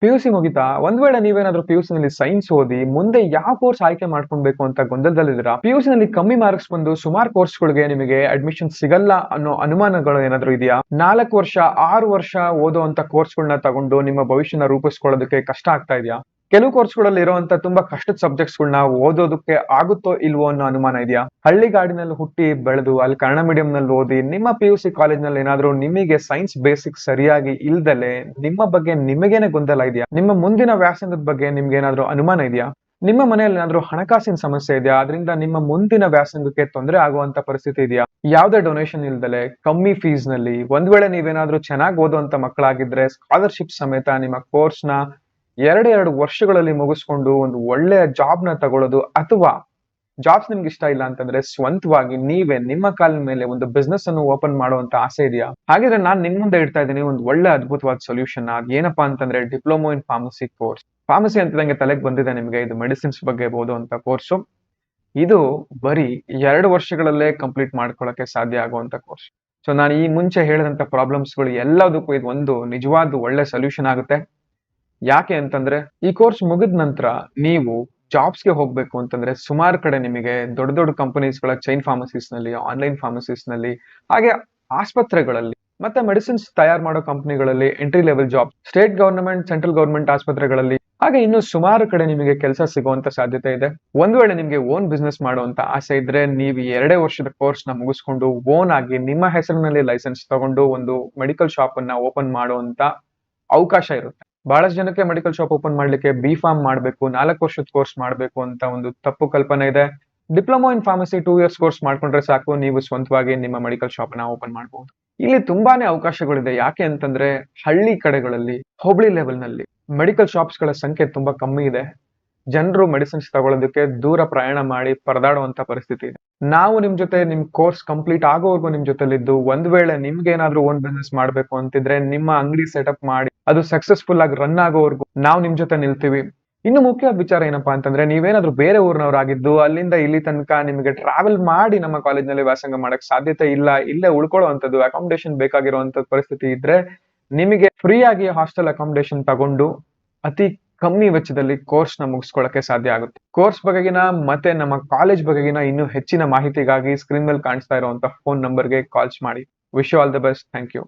PUC ಮುಗಿತಾ? ಒಂದ್ ವೇಳೆ ನೀವೇನಾದ್ರೂ ಪಿಯುಸಿ ನಲ್ಲಿ ಸೈನ್ಸ್ ಓದಿ ಮುಂದೆ ಯಾವ ಕೋರ್ಸ್ ಆಯ್ಕೆ ಮಾಡ್ಕೊಳ್ಬೇಕು ಅಂತ ಗೊಂದಲದಲ್ಲಿದ್ದೀರಾ? ಪಿಯುಸಿ ನಲ್ಲಿ ಕಮ್ಮಿ ಮಾರ್ಕ್ಸ್ ಬಂದು ಸುಮಾರು ಕೋರ್ಸ್‌ಗಳಿಗೆ ನಿಮಗೆ ಅಡ್ಮಿಷನ್ ಸಿಗಲ್ಲ ಅನ್ನೋ ಅನುಮಾನಗಳು ಏನಾದ್ರೂ ಇದೆಯಾ? 4 ವರ್ಷ, 6 ವರ್ಷ ಓದುವಂತ ಕೋರ್ಸ್‌ಗಳನ್ನ ತಗೊಂಡು ನಿಮ್ಮ ಭವಿಷ್ಯನ ರೂಪಿಸ್ಕೊಳ್ಳೋದಕ್ಕೆ ಕಷ್ಟ ಆಗ್ತಾ ಇದೆಯಾ? ಕೆಲವು ಕೋರ್ಸ್‌ಗಳಲ್ಲಿ ಇರುವಂತ ತುಂಬಾ ಕಷ್ಟದ ಸಬ್ಜೆಕ್ಟ್ಸ್‌ಗಳನ್ನ ಓದೋದಕ್ಕೆ ಆಗುತ್ತೋ ಇಲ್ವೋ ಅನ್ನೋ ಅನುಮಾನ ಇದೆಯಾ? ಹಳ್ಳಿಗಾಡಿನಲ್ಲಿ ಹುಟ್ಟಿ ಬೆಳೆದು ಅಲ್ಲಿ ಕನ್ನಡ ಮೀಡಿಯಂನಲ್ಲಿ ಓದಿ ನಿಮ್ಮ ಪಿಯುಸಿ ಕಾಲೇಜ್‌ನಲ್ಲಿ ಏನಾದ್ರೂ ನಿಮಗೆ ಸೈನ್ಸ್ ಬೇಸಿಕ್ಸ್ ಸರಿಯಾಗಿ ಇಲ್ದಲೆ ನಿಮ್ಮ ಬಗ್ಗೆ ನಿಮಗೇನೆ ಗೊಂದಲ ಇದೆಯಾ? ನಿಮ್ಮ ಮುಂದಿನ ವ್ಯಾಸಂಗದ ಬಗ್ಗೆ ನಿಮ್ಗೇನಾದ್ರೂ ಅನುಮಾನ ಇದೆಯಾ? ನಿಮ್ಮ ಮನೆಯಲ್ಲಿ ಏನಾದ್ರೂ ಹಣಕಾಸಿನ ಸಮಸ್ಯೆ ಇದೆಯಾ? ಅದರಿಂದ ನಿಮ್ಮ ಮುಂದಿನ ವ್ಯಾಸಂಗಕ್ಕೆ ತೊಂದರೆ ಆಗುವಂತ ಪರಿಸ್ಥಿತಿ ಇದೆಯಾ? ಯಾವುದೇ ಡೊನೇಷನ್ ಇಲ್ದಲೆ ಕಮ್ಮಿ ಫೀಸ್‌ನಲ್ಲಿ ಒಂದ್ ವೇಳೆ ನೀವೇನಾದ್ರೂ ಚೆನ್ನಾಗಿ ಓದುವಂತ ಮಕ್ಕಳಾಗಿದ್ರೆ ಸ್ಕಾಲರ್‌ಶಿಪ್ ಸಮೇತ ನಿಮ್ಮ ಕೋರ್ಸ್‌ನ 2 ವರ್ಷಗಳಲ್ಲಿ ಮುಗಿಸ್ಕೊಂಡು ಒಂದು ಒಳ್ಳೆಯ ಜಾಬ್‌ನ ತಗೊಳ್ಳೋದು ಅಥವಾ ಜಾಬ್ಸ್ ನಿಮ್ಗೆ ಇಷ್ಟ ಇಲ್ಲ ಅಂತಂದ್ರೆ ಸ್ವಂತವಾಗಿ ನೀವೇ ನಿಮ್ಮ ಕಾಲಿನ ಮೇಲೆ ಒಂದು ಬಿಸ್ನೆಸ್ ಅನ್ನು ಓಪನ್ ಮಾಡುವಂತ ಆಸೆ ಇದೆಯಾ? ಹಾಗಿದ್ರೆ ನಾನ್ ನಿಮ್ ಮುಂದೆ ಇಡ್ತಾ ಇದ್ದೀನಿ ಒಂದು ಒಳ್ಳೆ ಅದ್ಭುತವಾದ ಸೊಲ್ಯೂಷನ್. ಅದೇನಪ್ಪಾ ಅಂತಂದ್ರೆ diploma in pharmacy course. Pharmacy ಅಂತಿದಂಗೆ ತಲೆಗೆ ಬಂದಿದೆ ನಿಮ್ಗೆ, ಇದು ಮೆಡಿಸಿನ್ಸ್ ಬಗ್ಗೆ ಓದುವಂತ ಕೋರ್ಸು. ಇದು ಬರೀ 2 ವರ್ಷಗಳಲ್ಲೇ ಕಂಪ್ಲೀಟ್ ಮಾಡ್ಕೊಳ್ಳಕ್ಕೆ ಸಾಧ್ಯ ಆಗುವಂತ ಕೋರ್ಸ್. ಸೊ ನಾನು ಈ ಮುಂಚೆ ಹೇಳಿದಂತ ಪ್ರಾಬ್ಲಮ್ಸ್‌ಗಳು ಎಲ್ಲದಕ್ಕೂ ಇದು ಒಂದು ನಿಜವಾದ ಒಳ್ಳೆ ಸೊಲ್ಯೂಷನ್ ಆಗುತ್ತೆ. ಯಾಕೆ ಅಂತಂದ್ರೆ ಈ ಕೋರ್ಸ್ ಮುಗಿದ ನಂತರ ನೀವು ಜಾಬ್ಸ್‌ಗೆ ಹೋಗ್ಬೇಕು ಅಂತಂದ್ರೆ ಸುಮಾರು ಕಡೆ ನಿಮಗೆ ದೊಡ್ಡ ದೊಡ್ಡ ಕಂಪನೀಸ್‌ಗಳ ಚೈನ್ ಫಾರ್ಮಸೀಸ್‌ನಲ್ಲಿ, ಆನ್‌ಲೈನ್ ಫಾರ್ಮಸೀಸ್‌ನಲ್ಲಿ, ಹಾಗೆ ಆಸ್ಪತ್ರೆಗಳಲ್ಲಿ ಮತ್ತೆ ಮೆಡಿಸಿನ್ಸ್ ತಯಾರು ಮಾಡೋ ಕಂಪನಿಗಳಲ್ಲಿ entry level job, state government, central government ಆಸ್ಪತ್ರೆಗಳಲ್ಲಿ, ಹಾಗೆ ಇನ್ನು ಸುಮಾರು ಕಡೆ ನಿಮಗೆ ಕೆಲಸ ಸಿಗುವಂತ ಸಾಧ್ಯತೆ ಇದೆ. ಒಂದ್ ವೇಳೆ ನಿಮ್ಗೆ ಓನ್ ಬಿಸ್ನೆಸ್ ಮಾಡುವಂತ ಆಸೆ ಇದ್ರೆ ನೀವು 2 ವರ್ಷದ ಕೋರ್ಸ್‌ನ ಮುಗಿಸ್ಕೊಂಡು ಓನ್ ಆಗಿ ನಿಮ್ಮ ಹೆಸರಿನಲ್ಲಿ ಲೈಸೆನ್ಸ್ ತಗೊಂಡು ಒಂದು ಮೆಡಿಕಲ್ ಶಾಪ್ ಅನ್ನ ಓಪನ್ ಮಾಡುವಂತ ಅವಕಾಶ ಇರುತ್ತೆ. ಬಹಳಷ್ಟು ಜನಕ್ಕೆ ಮೆಡಿಕಲ್ ಶಾಪ್ ಓಪನ್ ಮಾಡ್ಲಿಕ್ಕೆ ಬಿ.ಫಾರ್ಮ್ ಮಾಡ್ಬೇಕು, 4 ವರ್ಷದ ಕೋರ್ಸ್ ಮಾಡ್ಬೇಕು ಅಂತ ಒಂದು ತಪ್ಪು ಕಲ್ಪನೆ ಇದೆ. Diploma in pharmacy 2 years course ಮಾಡ್ಕೊಂಡ್ರೆ ಸಾಕು, ನೀವು ಸ್ವಂತವಾಗಿ ನಿಮ್ಮ ಮೆಡಿಕಲ್ ಶಾಪ್ ನ ಓಪನ್ ಮಾಡಬಹುದು. ಇಲ್ಲಿ ತುಂಬಾನೇ ಅವಕಾಶಗಳಿದೆ. ಯಾಕೆ ಅಂತಂದ್ರೆ ಹಳ್ಳಿ ಕಡೆಗಳಲ್ಲಿ, ಹೋಬಳಿ ಲೆವೆಲ್ ನಲ್ಲಿ ಮೆಡಿಕಲ್ ಶಾಪ್ಸ್ ಗಳ ಸಂಖ್ಯೆ ತುಂಬಾ ಕಮ್ಮಿ ಇದೆ. ಜನರು ಮೆಡಿಸಿನ್ಸ್ ತಗೊಳ್ಳೋದಕ್ಕೆ ದೂರ ಪ್ರಯಾಣ ಮಾಡಿ ಪರದಾಡುವಂತ ಪರಿಸ್ಥಿತಿ ಇದೆ. ನಾವು ನಿಮ್ ಜೊತೆ ನಿಮ್ ಕೋರ್ಸ್ ಕಂಪ್ಲೀಟ್ ಆಗೋವರೆಗೂ ನಿಮ್ ಜೊತೆಲಿದ್ದು ಒಂದ್ ವೇಳೆ ನಿಮ್ಗೆ ಏನಾದ್ರೂ ಓನ್ ಬಿಸ್ನೆಸ್ ಮಾಡ್ಬೇಕು ಅಂತಿದ್ರೆ ನಿಮ್ಮ ಅಂಗಡಿ ಸೆಟಪ್ ಮಾಡಿ ಅದು ಸಕ್ಸಸ್ಫುಲ್ ಆಗಿ ರನ್ ಆಗೋವರೆಗೂ ನಾವು ನಿಮ್ ಜೊತೆ ನಿಲ್ತೀವಿ. ಇನ್ನು ಮುಖ್ಯವಾದ ವಿಚಾರ ಏನಪ್ಪಾ ಅಂತಂದ್ರೆ ನೀವೇನಾದ್ರೂ ಬೇರೆ ಊರಿನವರಾಗಿದ್ದು ಅಲ್ಲಿಂದ ಇಲ್ಲಿ ತನಕ ನಿಮಗೆ ಟ್ರಾವೆಲ್ ಮಾಡಿ ನಮ್ಮ ಕಾಲೇಜ್ನಲ್ಲಿ ವ್ಯಾಸಂಗ ಮಾಡಕ್ ಸಾಧ್ಯತೆ ಇಲ್ಲ, ಇಲ್ಲೇ ಉಳ್ಕೊಳ್ಳುವಂಥದ್ದು ಅಕಾಮಿಡೇಷನ್ ಬೇಕಾಗಿರುವಂತ ಪರಿಸ್ಥಿತಿ ಇದ್ರೆ ನಿಮಗೆ ಫ್ರೀ ಆಗಿ ಹಾಸ್ಟೆಲ್ ಅಕಾಮಿಡೇಷನ್ ತಗೊಂಡು ಅತಿ ಕಮ್ಮಿ ವೆಚ್ಚದಲ್ಲಿ ಕೋರ್ಸ್ ನ ಮುಗಿಸ್ಕೊಳ್ಳಕ್ಕೆ ಸಾಧ್ಯ ಆಗುತ್ತೆ. ಕೋರ್ಸ್ ಬಗೆಗಿನ ಮತ್ತೆ ನಮ್ಮ ಕಾಲೇಜ್ ಬಗೆಗಿನ ಇನ್ನೂ ಹೆಚ್ಚಿನ ಮಾಹಿತಿಗಾಗಿ ಸ್ಕ್ರೀನ್ ಮೇಲೆ ಕಾಣಿಸ್ತಾ ಇರುವಂತ ಫೋನ್ ನಂಬರ್ಗೆ ಕಾಲ್ಸ್ ಮಾಡಿ. Wish you all the best. Thank you.